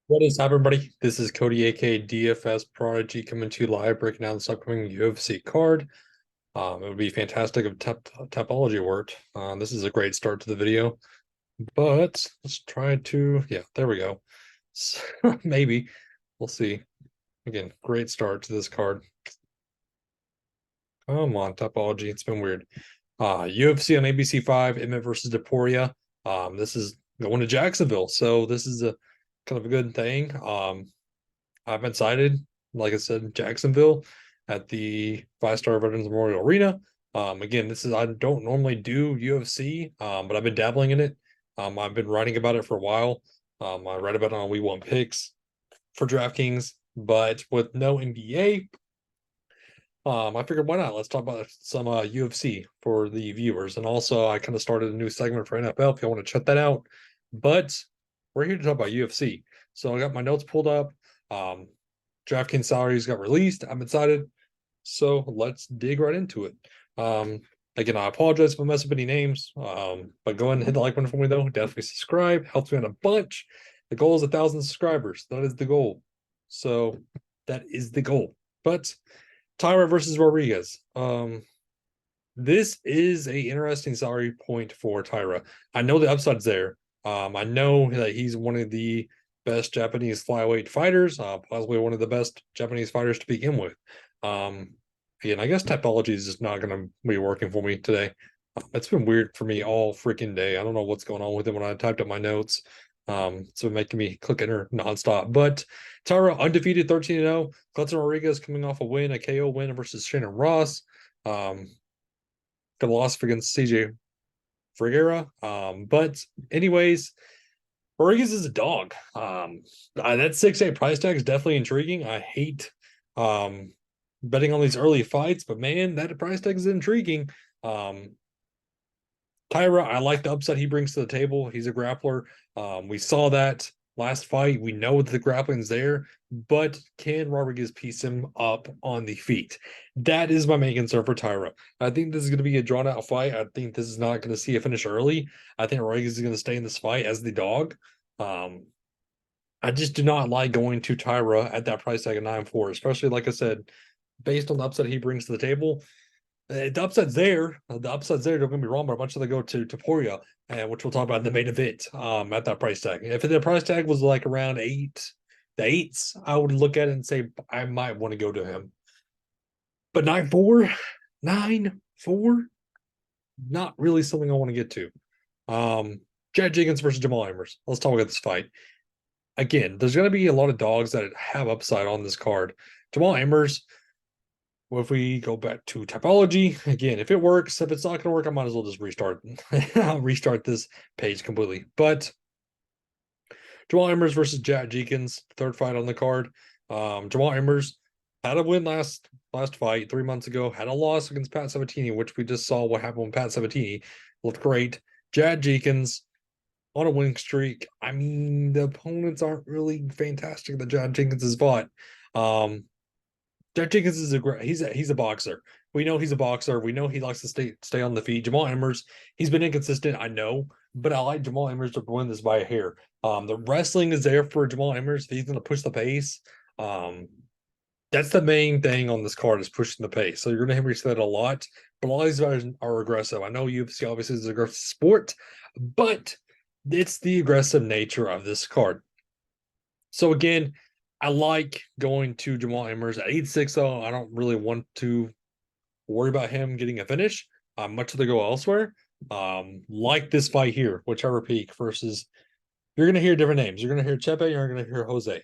What is up, everybody? This is Cody, aka DFS Prodigy, coming to you live, breaking down this upcoming UFC card. It would be fantastic if topology worked. This is a great start to the video, but let's try to, yeah, there we go. So, maybe we'll see. Again, great start to this card. Come on, topology. It's been weird. UFC on ABC 5, Emmet versus Topuria. This is going to Jacksonville, so this is a kind of a good thing. I've been cited, like I said, Jacksonville at the Five-Star Veterans Memorial Arena. Again, I don't normally do UFC, but I've been dabbling in it. I've been writing about it for a while. I read about it on We Want Picks for DraftKings, but with no NBA, I figured why not? Let's talk about some UFC for the viewers. And also, I kind of started a new segment for NFL if you want to check that out. But we're here to talk about UFC. So I got my notes pulled up. Um, DraftKings salaries got released. I'm excited. So let's dig right into it. Again, I apologize if I mess up any names. But go ahead and hit the like button for me, though. Definitely subscribe. Helps me out a bunch. The goal is 1,000 subscribers. That is the goal. So that is the goal. But Tyra versus Rodriguez. This is a interesting salary point for Tyra. I know the upside's there. I know that he's one of the best Japanese flyweight fighters, possibly one of the best Japanese fighters to begin with. Again, I guess typology is just not going to be working for me today. It's been weird for me all freaking day. I don't know what's going on with it when I typed up my notes. So making me click enter nonstop. But Tyra undefeated 13-0. Clinton Rodriguez coming off a KO win versus Shannon Ross. Got a loss against CJ Vergara. But anyways, Rodriguez is a dog. That 6-8 price tag is definitely intriguing. I hate betting on these early fights, but man, that price tag is intriguing. Tyra, I like the upside he brings to the table. He's a grappler. We saw that last fight. We know that the grappling's there, but can Rodriguez piece him up on the feet? That is my main concern for Tyra. I think this is going to be a drawn out fight. I think this is not going to see a finish early. I think Rodriguez is going to stay in this fight as the dog. I just do not like going to Tyra at that price tag of 9-4, especially like I said, based on the upside he brings to the table. The upside's there. The upside's there. Don't get me wrong, but a bunch of them go to Topuria, which we'll talk about in the main event. At that price tag. If the price tag was like around the eights, I would look at it and say I might want to go to him. But 9-4, 9-4, not really something I want to get to. Chad Jenkins versus Jamal Amers. Let's talk about this fight. Again, there's going to be a lot of dogs that have upside on this card. Jamal Amers, well, if we go back to typology, again, if it works, if it's not going to work, I might as well just restart. I'll restart this page completely. But Jamal Amers versus Jack Jenkins, third fight on the card. Jamal Amers had a win last fight 3 months ago, had a loss against Pat Sabatini, which we just saw what happened with Pat Sabatini. Looked great. Jack Jenkins on a winning streak. I mean, the opponents aren't really fantastic that Jack Jenkins has fought. Jack Jenkins is he's a boxer. We know he's a boxer. We know he likes to stay on the feet. Jamal Amers, he's been inconsistent, I know, but I like Jamal Amers to win this by a hair. The wrestling is there for Jamal Amers. If he's going to push the pace, that's the main thing on this card is pushing the pace. So you're going to hear me say that a lot. But a lot of these guys are aggressive. I know UFC obviously is an aggressive sport, but it's the aggressive nature of this card. So again, I like going to Jamal Amers at 8-6, though. I don't really want to worry about him getting a finish. Much to go elsewhere. Like this fight here, whichever peak versus you're gonna hear different names. You're gonna hear Chepe, you're gonna hear Jose.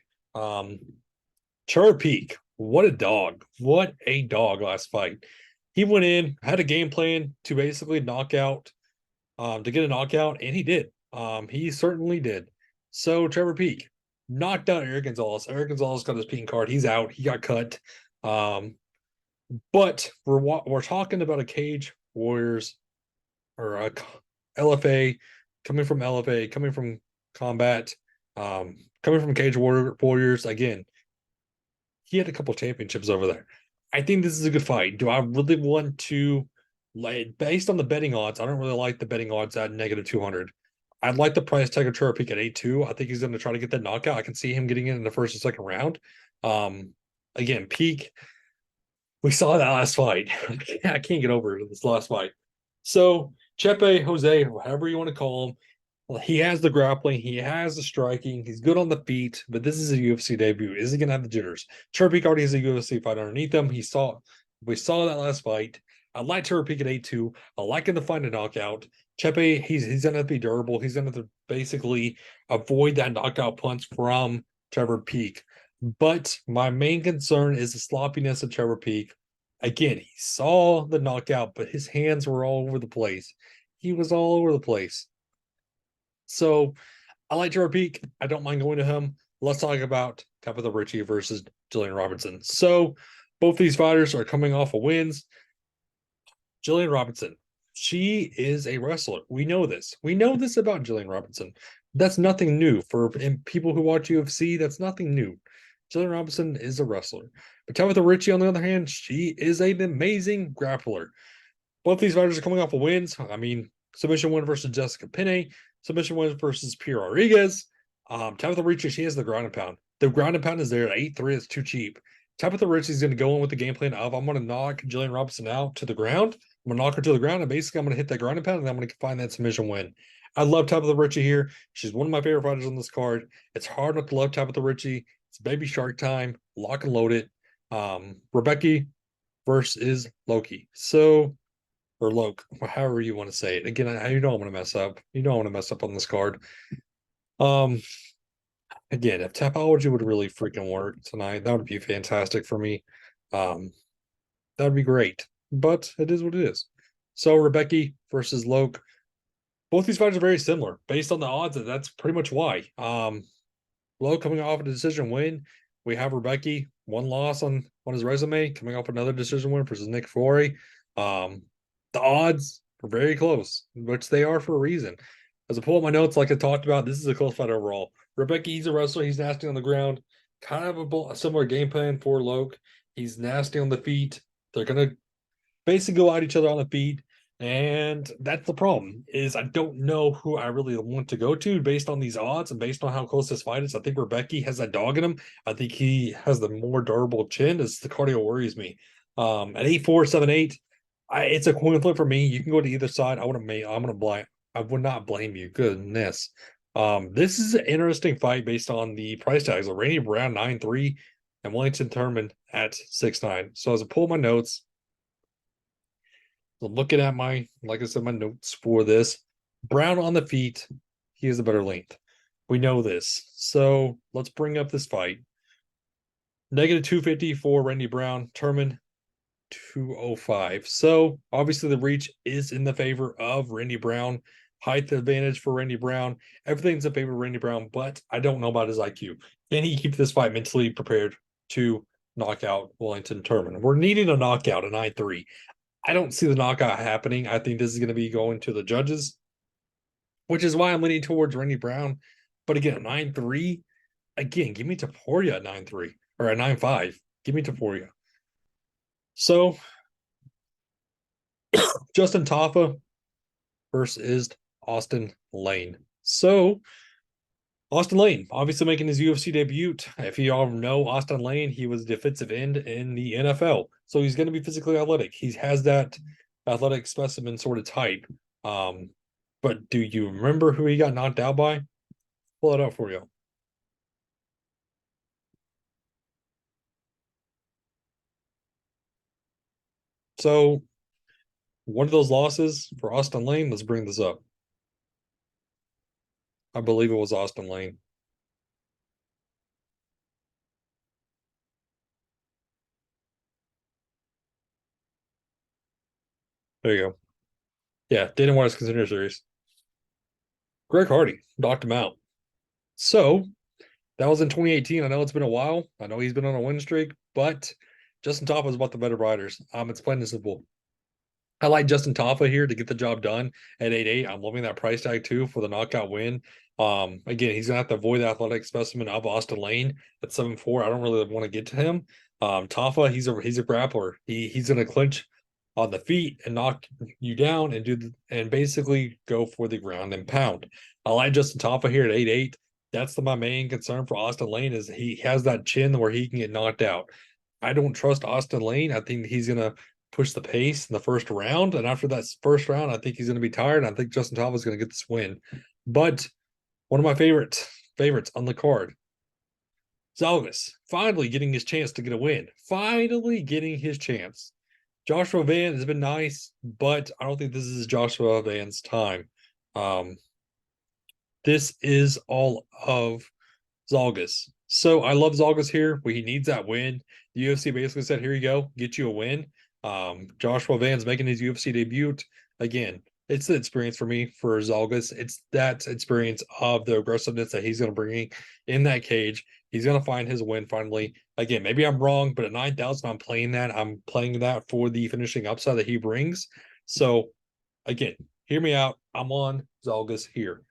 Peak, what a dog. What a dog last fight. He went in, had a game plan to basically knock out, to get a knockout, and he did. He certainly did. So Trevor Peak knocked out Eric Gonzalez. Eric Gonzalez got his peeking card. He's out. He got cut. But we're talking about a Cage Warriors or a LFA coming from LFA, coming from combat, coming from Cage Warriors. Again, he had a couple championships over there. I think this is a good fight. Do I really want to, like, based on the betting odds? I don't really like the betting odds at -200. I like the price tag of Trevor Peek at 8-2. I think he's going to try to get that knockout. I can see him getting it in the first and second round. Again, Peek, we saw that last fight. I can't get over this last fight. So Chepe, Jose, whatever you want to call him, well, he has the grappling, he has the striking, he's good on the feet, but this is a UFC debut. Is he gonna have the jitters? Turpik already has a UFC fight underneath him. We saw that last fight. I like Turpik at 8-2. I like him to find a knockout. Chepe, he's gonna have to be durable. He's gonna have to basically avoid that knockout punch from Trevor Peek. But my main concern is the sloppiness of Trevor Peek. Again, he saw the knockout, but his hands were all over the place. He was all over the place. So I like Trevor Peek. I don't mind going to him. Let's talk about Tabitha Ritchie versus Jillian Robinson. So both these fighters are coming off of wins. Jillian Robinson, she is a wrestler. We know this. We know this about Jillian Robinson. That's nothing new for people who watch UFC. That's nothing new. Jillian Robinson is a wrestler. But Tabitha Ritchie, on the other hand, she is an amazing grappler. Both these fighters are coming off of wins. I mean, submission win versus Jessica Penne, submission win versus Pierre Rodriguez. Tabitha Ritchie, she has the ground and pound. The ground and pound is there at 8-3. It's too cheap. Tabitha Ritchie is going to go in with the game plan of I'm going to knock Jillian Robinson out to the ground. I'm going to knock her to the ground, and basically I'm going to hit that ground and pound, and I'm going to find that submission win. I love Tabitha Ritchie here. She's one of my favorite fighters on this card. It's hard not to love Tabitha Ritchie. It's baby shark time. Lock and load it. Rebecca versus Loki. So, or Loke, however you want to say it. Again, you don't want to mess up. You don't want to mess up on this card. Again, if Tapology would really freaking work tonight, that would be fantastic for me. That would be great. But it is what it is. So Rebecca versus Loke. Both these fighters are very similar. Based on the odds, that's pretty much why. Loke coming off a decision win. We have Rebecca, one loss on his resume, coming off another decision win versus Nick Fury. The odds are very close, which they are for a reason. As I pull up my notes, like I talked about, this is a close fight overall. Rebecca, he's a wrestler. He's nasty on the ground. Kind of a similar game plan for Loke. He's nasty on the feet. They're going to basically go at each other on the feet. And that's the problem, is I don't know who I really want to go to based on these odds and based on how close this fight is. I think Rebecca has that dog in him. I think he has the more durable chin. As the cardio worries me. At 8-4, 7-8, it's a coin flip for me. You can go to either side. I would not blame you. Goodness. This is an interesting fight based on the price tags of Randy Brown 9-3 and Wellington Turman at 6-9. So as I pull my notes, I'm looking at my notes for this. Brown on the feet, he has a better length. We know this. So let's bring up this fight. Negative 250 for Randy Brown, Turman 205. So obviously the reach is in the favor of Randy Brown. Height advantage for Randy Brown. Everything's in favor of Randy Brown, but I don't know about his IQ. Can he keep this fight mentally prepared to knock out Wellington Turman? We're needing a knockout, a 9-3. I don't see the knockout happening. I think this is going to be going to the judges, which is why I'm leaning towards Randy Brown. But again, 9-3. Again, give me Topuria at 9-3 or at 9-5. Give me Topuria. So Justin Tafa versus Austin Lane. So Austin Lane, obviously making his UFC debut. If you all know Austin Lane, he was defensive end in the NFL. So he's going to be physically athletic. He has that athletic specimen sort of type. But do you remember who he got knocked out by? Pull it up for you. So one of those losses for Austin Lane, let's bring this up. I believe it was Austin Lane. There you go. Yeah, Dana White's Contender Series. Greg Hardy knocked him out. So that was in 2018. I know it's been a while. I know he's been on a win streak, but Justin Taffa is about the better riders. It's plain and simple. I like Justin Taffa here to get the job done at 8-8. I'm loving that price tag too for the knockout win. Again, he's gonna have to avoid the athletic specimen of Austin Lane at 7-4. I don't really want to get to him. Taffa, he's a grappler. He's gonna clinch on the feet and knock you down and basically go for the ground and pound. I like Justin Taffa here at 8-8. That's my main concern for Austin Lane is he has that chin where he can get knocked out. I don't trust Austin Lane. I think he's gonna push the pace in the first round, and after that first round, I think he's gonna be tired. I think Justin Taffa is gonna get this win. But one of my favorites on the card, Zalgas, finally getting his chance to get a win. Finally getting his chance. Joshua Van has been nice, but I don't think this is Joshua Van's time. This is all of Zalgas. So I love Zalgas here, but he needs that win. The UFC basically said, here you go, get you a win. Joshua Van's making his UFC debut. Again, it's the experience for me for Zalgas. It's that experience of the aggressiveness that he's going to bring in that cage. He's going to find his win finally. Again, maybe I'm wrong, but at 9,000, I'm playing that. I'm playing that for the finishing upside that he brings. So again, hear me out. I'm on Zalgas here.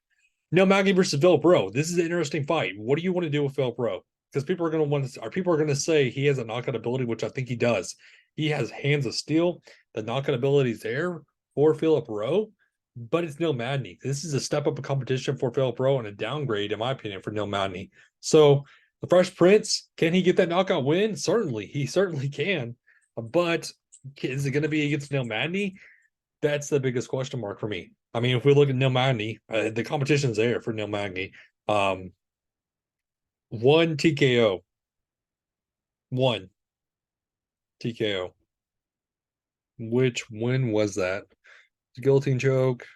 No, Maggie versus Philip Rowe. This is an interesting fight. What do you want to do with Philip Rowe? Because people are going to want to, people are going to say he has a knockout ability, which I think he does. He has hands of steel. The knockout ability is there for Philip Rowe, but it's Neil Magny. This is a step up of competition for Philip Rowe and a downgrade, in my opinion, for Neil Magny. So the Fresh Prince, can he get that knockout win? Certainly, he certainly can. But is it going to be against Neil Magny? That's the biggest question mark for me. I mean, if we look at Neil Magny, the competition's there for Neil Magny. One TKO. One TKO. When was that? Guillotine choke,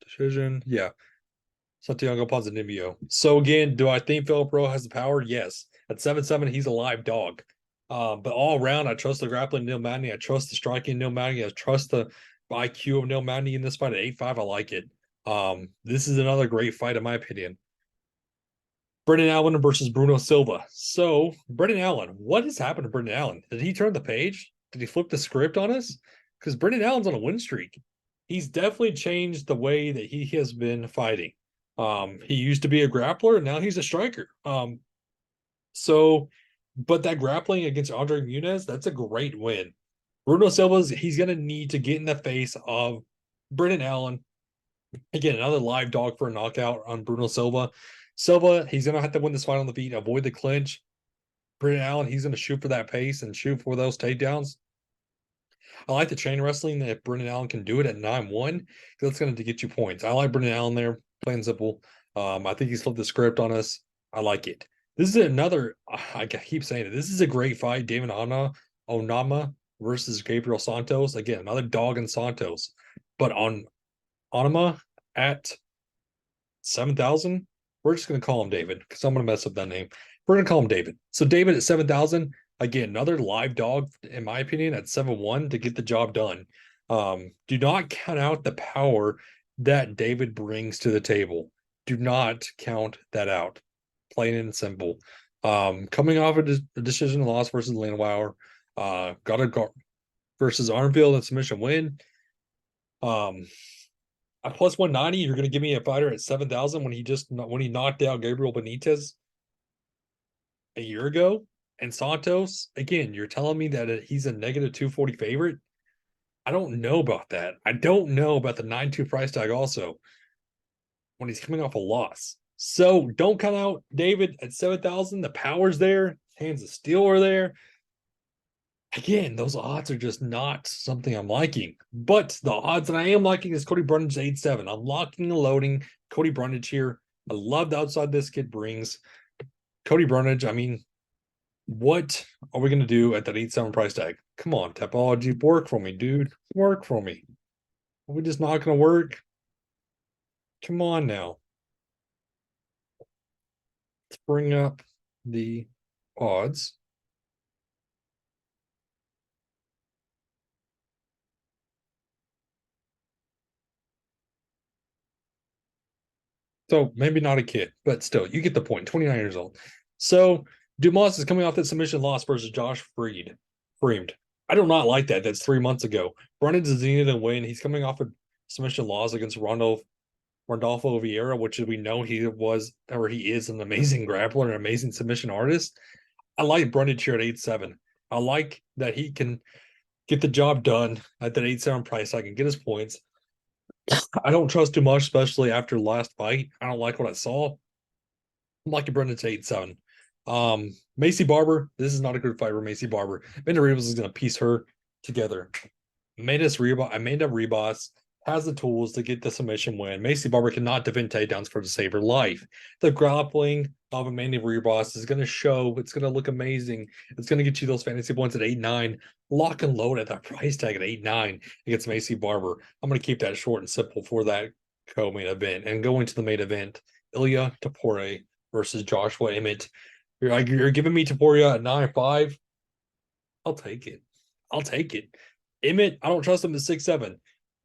decision. Yeah. Santiago Ponzinibbio. So again, do I think Philip Rowe has the power? Yes. At 7-7, he's a live dog. But all around, I trust the grappling Neil Magny. I trust the striking Neil Magny. I trust the IQ of Neil Magny in this fight at 8-5. I like it. This is another great fight, in my opinion. Brendan Allen versus Bruno Silva. So, Brendan Allen, what has happened to Brendan Allen? Did he turn the page? Did he flip the script on us? Because Brendan Allen's on a win streak. He's definitely changed the way that he has been fighting. He used to be a grappler, and now he's a striker. But that grappling against Andre Muniz, that's a great win. Bruno Silva's, he's going to need to get in the face of Brendan Allen. Again, another live dog for a knockout on Bruno Silva. Silva, he's going to have to win this fight on the feet, avoid the clinch. Brendan Allen, he's going to shoot for that pace and shoot for those takedowns. I like the chain wrestling that Brendan Allen can do it at 9-1 because that's going to get you points. I like Brendan Allen there, plain simple. I think he's flipped the script on us. I like it. This is another, I keep saying it, this is a great fight. David Onama versus Gabriel Santos. Again, another dog in Santos. But on Onama at 7,000, we're just going to call him David because I'm going to mess up that name. We're going to call him David. So David at 7,000, again, another live dog, in my opinion, at 7-1 to get the job done. Do not count out the power that David brings to the table. Do not count that out. Plain and simple. Coming off a decision loss versus Landwehr, got a versus Armfield and submission win. At plus 190, you're going to give me a fighter at 7,000 when he knocked out Gabriel Benitez a year ago. And Santos, again, you're telling me that he's a negative 240 favorite. I don't know about that. I don't know about the 9-2 price tag also when he's coming off a loss. So don't count out David at 7,000. The power's there. Hands of steel are there. Again, those odds are just not something I'm liking. But the odds that I am liking is Cody Brundage 8-7. I'm locking and loading Cody Brundage here. I love the outside this kid brings. Cody Brundage, I mean, what are we going to do at that 8-7 price tag? Come on, Topology, work for me, dude. Work for me. Are we just not going to work? Come on now. Let's bring up the odds. So maybe not a kid, but still, you get the point. 29 years old. So Dumas is coming off that submission loss versus Josh Freemed. I do not like that. That's 3 months ago. Brandon Zazina to win. He's coming off a submission loss against Randolfo Vieira, which we know he is an amazing grappler, an amazing submission artist. I like Brundage here at 8-7. I like that he can get the job done at that 8-7 price. I can get his points. I don't trust too much, especially after the last fight. I don't like what I saw. I'm liking Brendan Tate 7. Macy Barber, this is not a good fight for Macy Barber. Amanda Ribas is going to piece her together. Amanda Ribas has the tools to get the submission win. Macy Barber cannot defend takedowns for to save her life. The grappling of Amanda Ribas is going to show. It's going to look amazing. It's going to get you those fantasy points at 8-9. Lock and load at that price tag at 8-9 against Macy Barber. I'm going to keep that short and simple for that co-main event. And going to the main event, Ilya Topuria versus Joshua Emmett. You're giving me Topuria at 9-5. I'll take it. I'll take it. Emmet, I don't trust him at 6'7".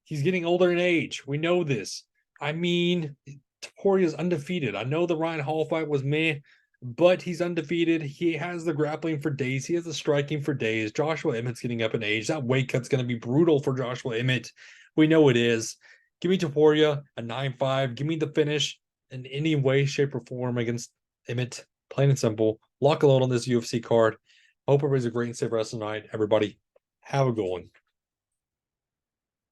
He's getting older in age. We know this. I mean, Topuria is undefeated. I know the Ryan Hall fight was meh, but he's undefeated. He has the grappling for days. He has the striking for days. Joshua Emmett's getting up in age. That weight cut's going to be brutal for Joshua Emmett. We know it is. Give me Topuria at 9-5. Give me the finish in any way, shape, or form against Emmet. Plain and simple. Lock a load on this UFC card. Hope everybody's a great and safe rest of the night. Everybody, have a good one.